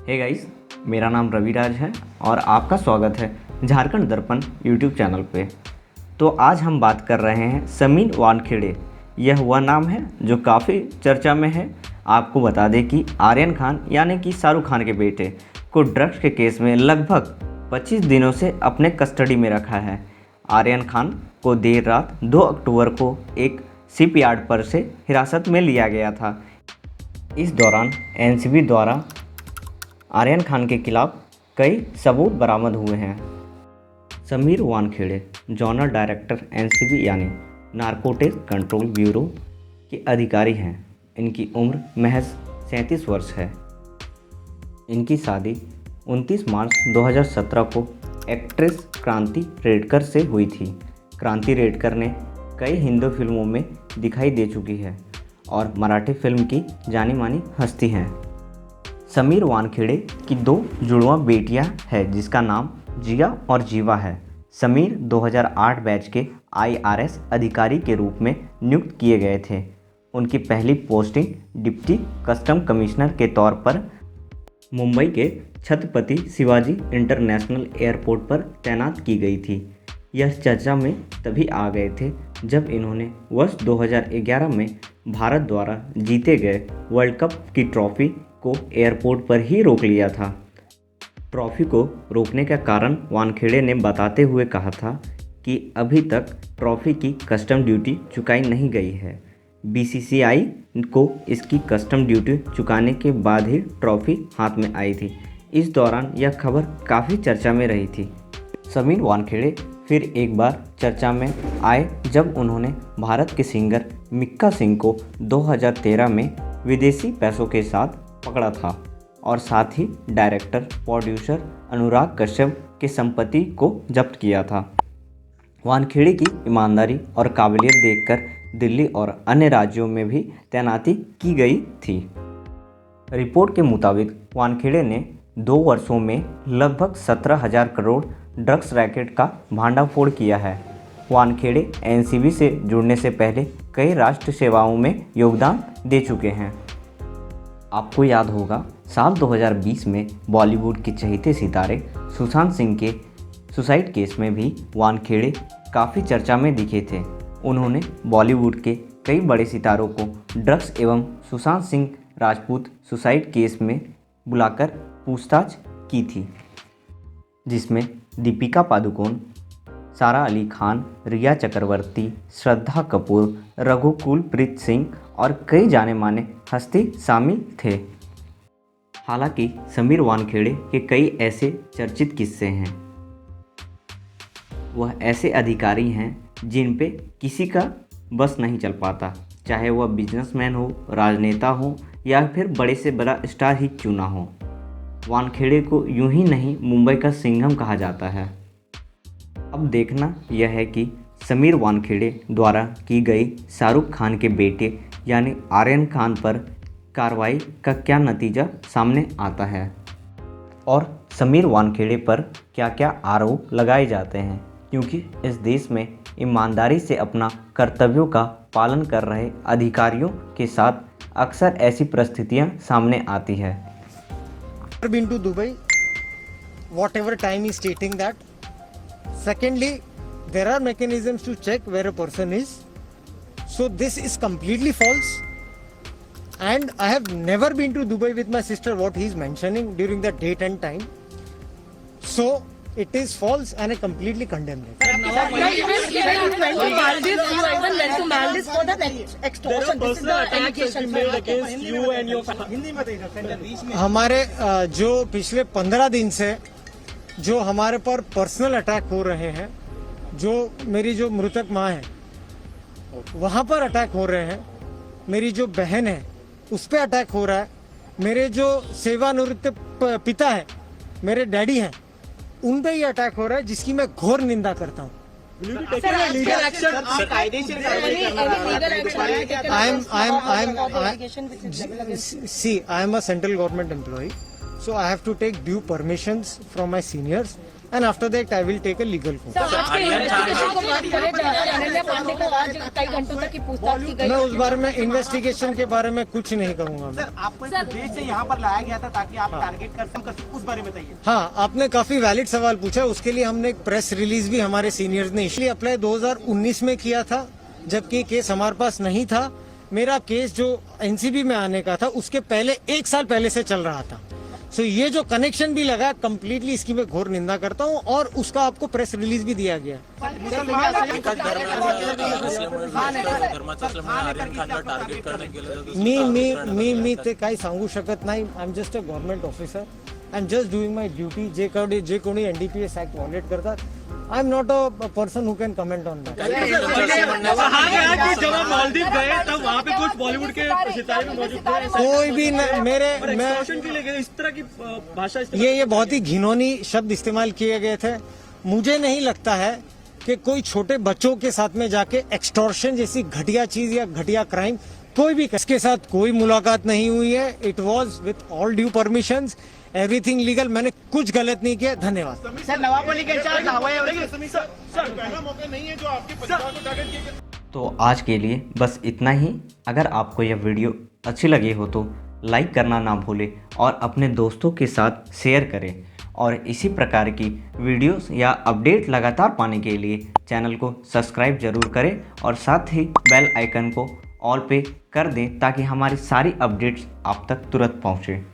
Hey guys, मेरा नाम रविराज है और आपका स्वागत है झारखंड दर्पण यूट्यूब चैनल पे। तो आज हम बात कर रहे हैं समीर वानखेड़े। यह वह नाम है जो काफ़ी चर्चा में है। आपको बता दें कि आर्यन खान यानी कि शाहरुख खान के बेटे को ड्रग्स के केस में लगभग 25 दिनों से अपने कस्टडी में रखा है। आर्यन खान को देर रात 2 अक्टूबर को एक शिप यार्ड पर से हिरासत में लिया गया था। इस दौरान एनसीबी द्वारा आर्यन खान के खिलाफ कई सबूत बरामद हुए हैं। Sameer Wankhede zonal director NCB यानी नारकोटिक्स कंट्रोल ब्यूरो के अधिकारी हैं। इनकी उम्र महज 37 वर्ष है। इनकी शादी 29 मार्च 2017 को एक्ट्रेस क्रांति रेडकर से हुई थी। क्रांति रेडकर ने कई हिंदी फिल्मों में दिखाई दे चुकी है और मराठी फिल्म की जानी मानी हस्ती हैं। समीर वानखेड़े की 2 जुड़वा बेटियां हैं जिसका नाम जिया और जीवा है। समीर 2008 बैच के IRS अधिकारी के रूप में नियुक्त किए गए थे। उनकी पहली पोस्टिंग डिप्टी कस्टम कमिश्नर के तौर पर मुंबई के छत्रपति शिवाजी इंटरनेशनल एयरपोर्ट पर तैनात की गई थी। यह चर्चा में तभी आ गए थे जब इन्होंने वर्ष 2011 में भारत द्वारा जीते गए वर्ल्ड कप की ट्रॉफी को एयरपोर्ट पर ही रोक लिया था। ट्रॉफी को रोकने का कारण वानखेड़े ने बताते हुए कहा था कि अभी तक ट्रॉफी की कस्टम ड्यूटी चुकाई नहीं गई है। BCCI को इसकी कस्टम ड्यूटी चुकाने के बाद ही ट्रॉफी हाथ में आई थी। इस दौरान यह खबर काफ़ी चर्चा में रही थी। समीर वानखेड़े फिर एक बार चर्चा में आए जब उन्होंने भारत के सिंगर मिक्का सिंह को 2013 में विदेशी पैसों के साथ पकड़ा था और साथ ही डायरेक्टर प्रोड्यूसर अनुराग कश्यप की संपत्ति को जब्त किया था। वानखेड़े की ईमानदारी और काबिलियत देखकर दिल्ली और अन्य राज्यों में भी तैनाती की गई थी। रिपोर्ट के मुताबिक वानखेड़े ने 2 वर्षों में लगभग 17,000 करोड़ ड्रग्स रैकेट का भांडाफोड़ किया है। वानखेड़े एनसीबी से जुड़ने से पहले कई राष्ट्र सेवाओं में योगदान दे चुके हैं। आपको याद होगा साल 2020 में बॉलीवुड के चहेते सितारे सुशांत सिंह के सुसाइड केस में भी वानखेड़े काफ़ी चर्चा में दिखे थे। उन्होंने बॉलीवुड के कई बड़े सितारों को ड्रग्स एवं सुशांत सिंह राजपूत सुसाइड केस में बुलाकर पूछताछ की थी, जिसमें दीपिका पादुकोण, सारा अली खान, रिया चक्रवर्ती, श्रद्धा कपूर, रघुकुलप्रीत सिंह और कई जाने माने हस्ती शामिल थे। हालांकि समीर वानखेड़े के कई ऐसे चर्चित किस्से हैं। वह ऐसे अधिकारी हैं जिन पे किसी का बस नहीं चल पाता, चाहे वह बिजनेसमैन हो, राजनेता हो या फिर बड़े से बड़ा स्टार ही क्यों ना हो। वानखेड़े को यूं ही नहीं मुंबई का सिंघम कहा जाता है। अब देखना यह है कि समीर वानखेड़े द्वारा की गई शाहरुख खान के बेटे यानी आर्यन खान पर कार्रवाई का क्या नतीजा सामने आता है और समीर वानखेड़े पर क्या क्या आरोप लगाए जाते हैं, क्योंकि इस देश में ईमानदारी से अपना कर्तव्यों का पालन कर रहे अधिकारियों के साथ अक्सर ऐसी परिस्थितियां सामने आती है। Been to Dubai, whatever time is stating that. Secondly, there are mechanisms to check where a person is. So this is completely false. And I have never been to Dubai with my sister, what he is mentioning during the date and time. So it is false and I completely condemn it. Even you went to Maldives, you even went to Maldives for the extortion. This is the allegation made against you and your family. हमारे जो पिछले 15 दिन से जो हमारे पर personal attack हो रहे हैं, जो मेरी जो मृतक माँ है वहाँ पर अटैक हो रहे हैं, मेरी जो बहन है उस पर अटैक हो रहा है, मेरे जो सेवानिवृत्त पिता है, मेरे डैडी हैं, उन पे ये अटैक हो रहा है, जिसकी मैं घोर निंदा करता हूँ। I am a central government employee, so I have to take due permissions from my seniors and after that I will take a legal course. Sir, आज के इन्वेस्टिगेशन को बात करें जहाँ अनन्या पांडे को आज कई घंटों तक की पूछताछ की गई। मैं उस बारे में इन्वेस्टिगेशन के बारे में कुछ नहीं कहूँगा मैं। सर आपको एक उद्देश्य से यहाँ पर लाया गया था ताकि आप टारगेट कर सकें, उस बारे में बताइए। हाँ, आपने काफी वैलिड सवाल पूछा। उसके लिए हमने एक प्रेस रिलीज भी हमारे सीनियर्स ने इसलिए अप्लाई 2019 में किया था, जबकि केस हमारे पास नहीं था। मेरा केस जो एनसीबी में आने का था उसके पहले 1 साल पहले से चल रहा था। सो ये जो कनेक्शन भी लगा कंप्लीटली, इसकी मैं घोर निंदा करता हूँ और उसका आपको प्रेस रिलीज भी दिया गया। मी ते काही सांगू शकत नाही। I am just a government officer, I am just doing my duty. जे कोणी एनडीपीएस ऍक्ट व्हायोलेट करतात, I am not a person who can comment on that. कहा गया कि जब आप मालदीव गए तब वहाँ पे कुछ बॉलीवुड के सितारे भी मौजूद थे। कोई भी मेरे मैं एक्सटॉर्शन के लिए इस तरह की भाषा ये बहुत ही घिनौनी शब्द इस्तेमाल किए गए थे। मुझे नहीं लगता है कि कोई छोटे बच्चों के साथ में जाके एक्सटॉर्शन जैसी घटिया चीज या घटिया क्राइम कोई भी, इसके साथ कोई मुलाकात नहीं हुई है। It was with all due permissions, everything legal. मैंने कुछ गलत नहीं किया। धन्यवाद। सर नवाब अली के इंचार्ज हवाई पहला मौका नहीं है जो आपके परिवार को टारगेट किया गया। तो आज के लिए बस इतना ही। अगर आपको यह वीडियो अच्छी लगी हो तो लाइक करना ना भूलें और अपने दोस्तों के साथ शेयर करें। और इसी प्रकार की वीडियोस या अपडेट लगातार पाने के लिए चैनल को सब्सक्राइब जरूर करें और साथ ही बेल आइकन को ऑल पे कर दें ताकि हमारी सारी अपडेट्स आप तक तुरंत पहुँचें।